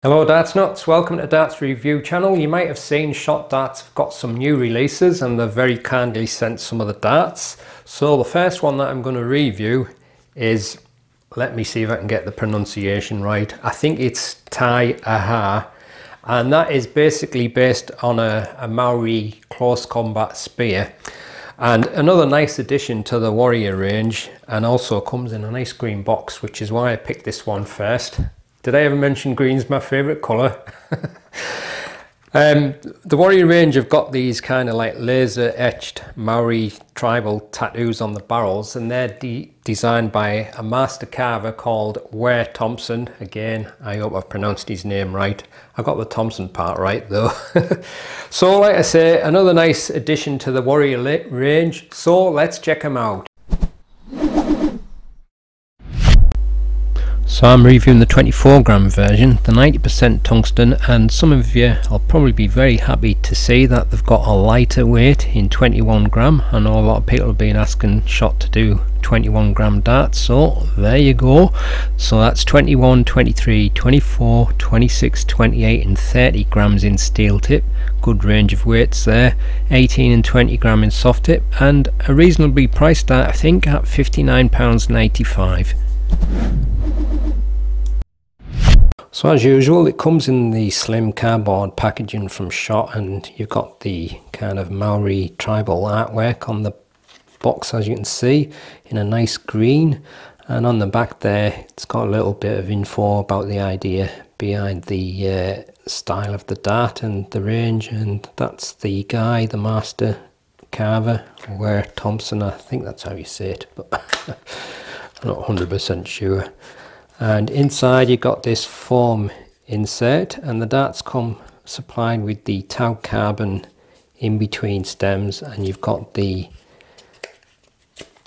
Hello Darts Nuts, welcome to Darts Review channel. You might have seen Shot Darts have got some new releases and they've very kindly sent some of the darts. So the first one that I'm going to review is, let me see if I can get the pronunciation right. I think it's Taiaha, and that is basically based on a Maori close combat spear. And another nice addition to the Warrior range, and also comes in a nice green box, which is why I picked this one first. Did I ever mention green's my favourite colour? The Warrior range have got these kind of like laser etched Maori tribal tattoos on the barrels, and they're designed by a master carver called Ware Thompson. Again, I hope I've pronounced his name right. I got the Thompson part right though. So like I say, another nice addition to the Warrior range. So let's check them out. So I'm reviewing the 24g version, the 90% tungsten, and some of you will probably be very happy to see that they've got a lighter weight in 21g. I know a lot of people have been asking Shot to do 21g darts, so there you go. So that's 21, 23, 24, 26, 28 and 30 grams in steel tip. Good range of weights there. 18 and 20g in soft tip, and a reasonably priced dart, I think, at £59.95. So as usual, it comes in the slim cardboard packaging from Shot, and you've got the kind of Maori tribal artwork on the box, as you can see, in a nice green. And on the back there, it's got a little bit of info about the idea behind the style of the dart and the range. And that's the guy, the master carver, Ware Thompson. I think that's how you say it, but I'm not 100% sure. And inside you got this foam insert, and the darts come supplied with the tau carbon in between stems, and you've got the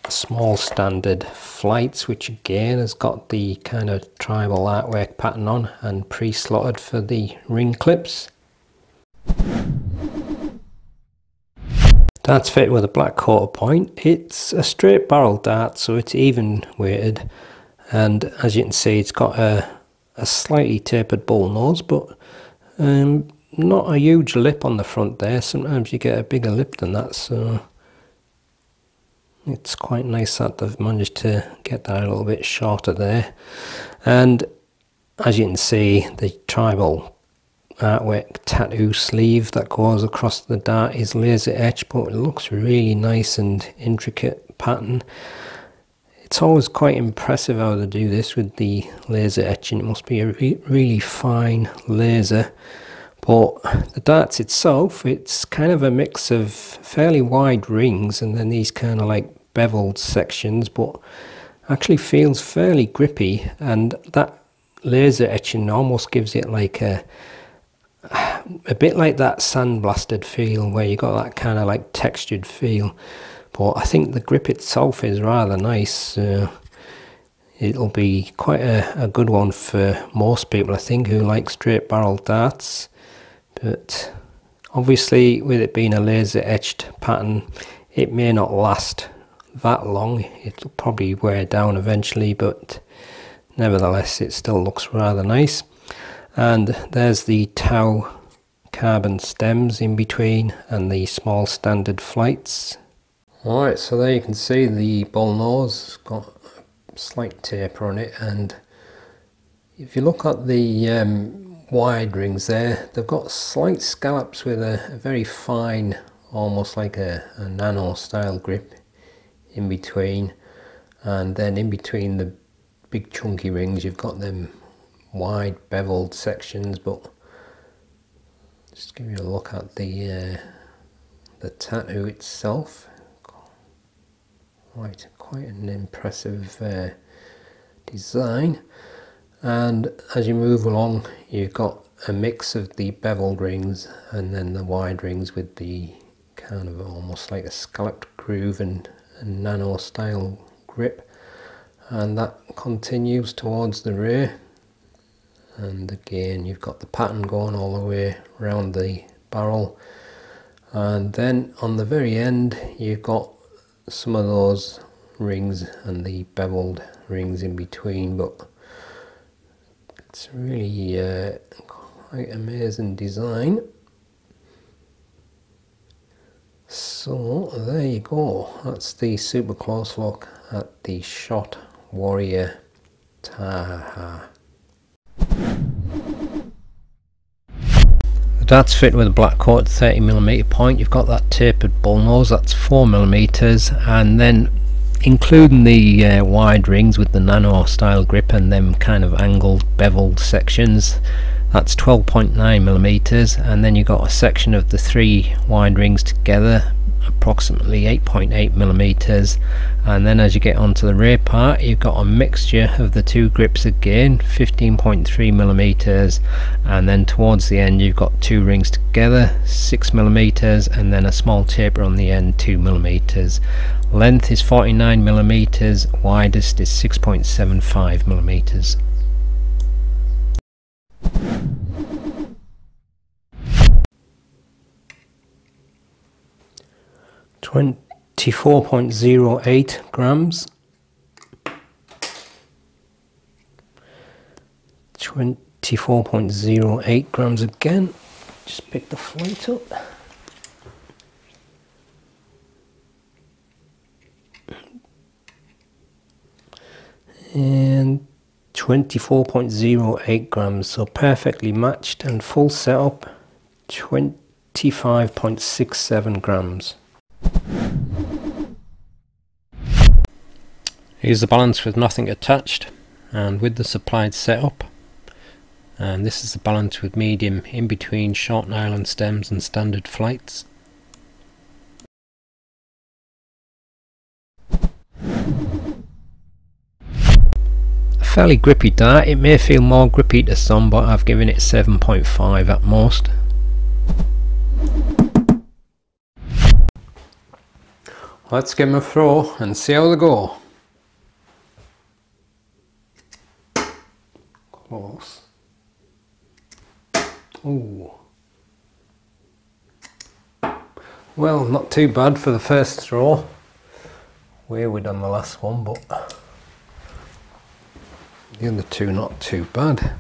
small standard flights, which again has got the kind of tribal artwork pattern on, and pre-slotted for the ring clips. Darts fitted with a black quarter point. It's a straight barrel dart, so it's even weighted. And as you can see, it's got a slightly tapered bull nose, but not a huge lip on the front there. Sometimes you get a bigger lip than that, so it's quite nice that they've managed to get that a little bit shorter there. And as you can see, the tribal artwork tattoo sleeve that goes across the dart is laser etched, but it looks really nice and intricate pattern. It's always quite impressive how they do this with the laser etching. It must be a really fine laser. But the darts itself, it's kind of a mix of fairly wide rings and then these kind of like beveled sections, but actually feels fairly grippy, and that laser etching almost gives it like a bit like that sandblasted feel, where you got that kind of like textured feel. But I think the grip itself is rather nice. It'll be quite a good one for most people, I think, who like straight barrel darts. But obviously, with it being a laser etched pattern, it may not last that long. It'll probably wear down eventually, but nevertheless it still looks rather nice. And there's the tau carbon stems in between and the small standard flights. Alright, so there you can see the bull nose got a slight taper on it, and if you look at the wide rings there, they've got slight scallops with a very fine, almost like a nano style grip in between, and then in between the big chunky rings you've got them wide beveled sections. But just give you a look at the tattoo itself. Quite an impressive design. And as you move along, you've got a mix of the beveled rings and then the wide rings with the kind of almost like a scalloped groove and nano style grip, and that continues towards the rear. And again, you've got the pattern going all the way around the barrel, and then on the very end you've got some of those rings and the beveled rings in between. But It's really quite amazing design. So there you go, that's the super close look at the Shot Warrior Taiaha. The dart's fitted with a black coat 30mm point. You've got that tapered bull nose, that's 4mm, and then including the wide rings with the nano style grip and them kind of angled beveled sections, that's 12.9mm, and then you've got a section of the 3 wide rings together, approximately 8.8mm, and then as you get onto the rear part you've got a mixture of the 2 grips again, 15.3mm, and then towards the end you've got 2 rings together, 6mm, and then a small taper on the end, 2mm. Length is 49mm, widest is 6.75mm. .08 grams, 24.08 grams again. Just pick the flight up. And 24.08 grams, so perfectly matched, and full setup 25.67 grams. Here's the balance with nothing attached and with the supplied setup, and this is the balance with medium in between short nylon stems and standard flights. A fairly grippy dart. It may feel more grippy to some, but I've given it 7.5 at most. Let's give them a throw and see how they go. Close. Ooh. Well, not too bad for the first throw. Wayward on the last one, but the other 2 not too bad.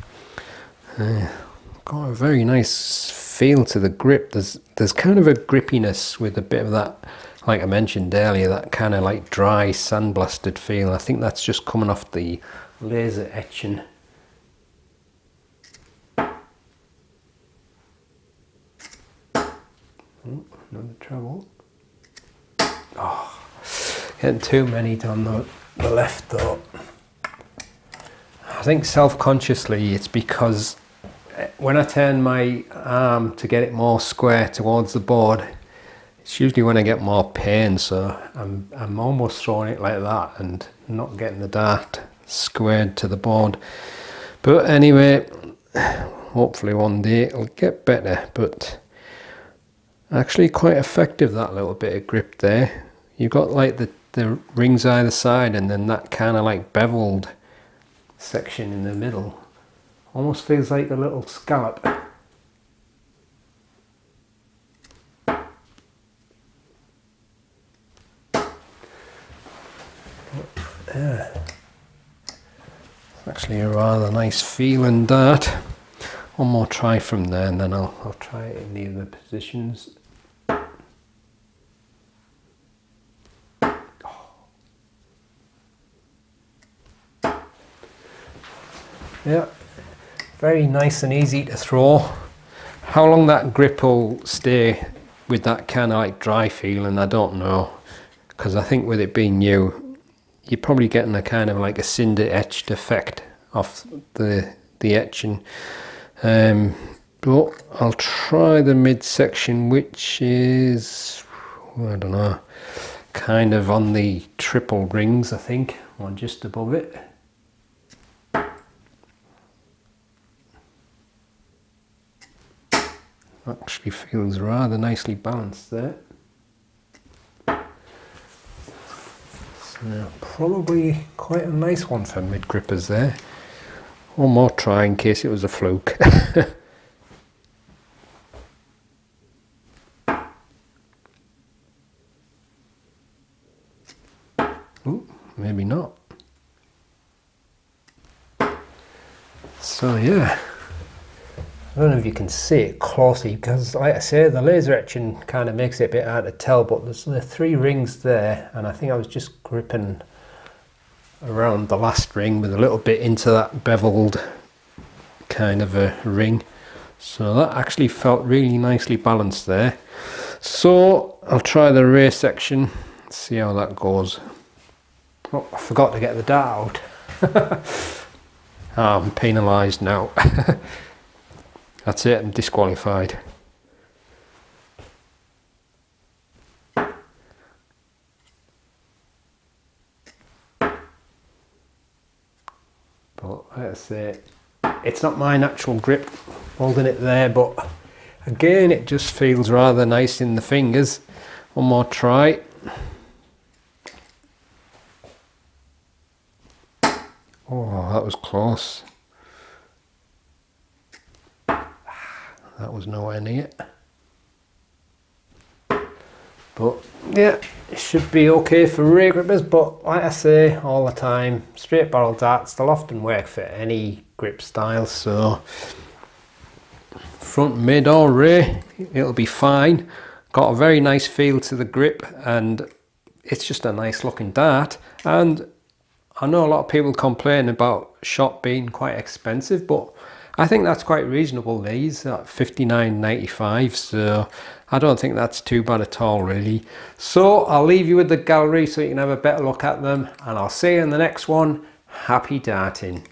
Got a very nice feel to the grip. There's kind of a grippiness with a bit of that, like I mentioned earlier, that kind of like dry sandblasted feel. I think that's just coming off the laser etching. Oh, another treble. Oh, getting too many on the left though. I think self-consciously it's because when I turn my arm to get it more square towards the board, it's usually when I get more pain, so I'm almost throwing it like that and not getting the dart squared to the board. But anyway, hopefully one day it'll get better. But actually quite effective, that little bit of grip there. You've got like the rings either side and then that kind of like beveled section in the middle. Almost feels like a little scallop. Yeah. It's actually a rather nice feeling dart. One more try from there and then I'll try it in the other positions. Yeah, very nice and easy to throw. How long that grip will stay with that kind of like dry feeling, I don't know, because I think with it being new, you're probably getting a kind of like a cinder etched effect off the etching. But I'll try the midsection, which is, I don't know, kind of on the triple rings, I think, or just above it. Actually feels rather nicely balanced there. So probably quite a nice one for mid grippers there. One more try in case it was a fluke. Ooh, maybe not. Let's So yeah, I don't know if you can see it closely because, like I say, the laser etching kind of makes it a bit hard to tell, but there's the 3 rings there, and I think I was just gripping around the last ring with a little bit into that beveled kind of a ring. So that actually felt really nicely balanced there. So I'll try the rear section, see how that goes. Oh, I forgot to get the dart out. Oh, I'm penalised now. That's it, I'm disqualified. But like I say, it's not my natural grip holding it there, but again it just feels rather nice in the fingers. One more try. Oh, that was close. That was nowhere near. But yeah, it should be okay for rear grippers, but like I say all the time, straight barrel darts, they'll often work for any grip style, so front, mid or rear, it'll be fine. Got a very nice feel to the grip, and it's just a nice looking dart. And I know a lot of people complain about shot being quite expensive, but I think that's quite reasonable. These at $59.95, so I don't think that's too bad at all really. So I'll leave you with the gallery so you can have a better look at them, and I'll see you in the next one. Happy darting.